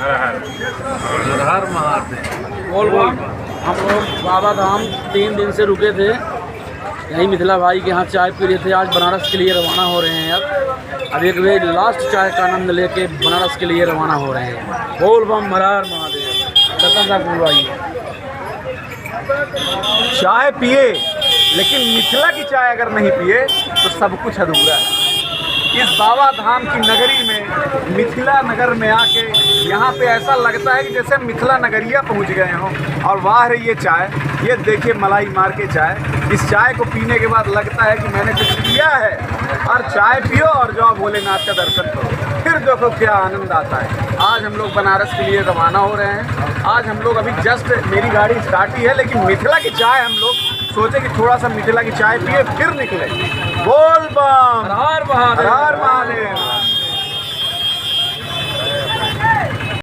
हर महादेव। बोल बोल। हम लोग बाबा धाम 3 दिन से रुके थे, यहीं मिथिला भाई के यहाँ चाय पी रहे थे। आज बनारस के लिए रवाना हो रहे हैं। अब एक वे लास्ट चाय का आनंद लेके बनारस के लिए रवाना हो रहे हैं। बोल बम हर हर महादेव। रतन साहब बोलवाइए। चाय पिए, लेकिन मिथिला की चाय अगर नहीं पिए तो सब कुछ अधूरा है। इस बाबा धाम की नगरी में, मिथिला नगर में आके यहाँ पे ऐसा लगता है कि जैसे मिथिला नगरिया पहुँच गए हों। और वाह रे ये चाय, ये देखिए मलाई मार के चाय। इस चाय को पीने के बाद लगता है कि मैंने कुछ किया है। और चाय पियो और जाओ भोलेनाथ का दर्शन करो, फिर देखो क्या आनंद आता है। आज हम लोग बनारस के लिए रवाना हो रहे हैं। आज हम लोग अभी जस्ट, मेरी गाड़ी स्टार्ट ही है, लेकिन मिथिला की चाय हम लोग सोचे कि थोड़ा सा मिथिला की चाय पिए फिर निकले। बोल बम हर हर महादेव। हर हर महादेव।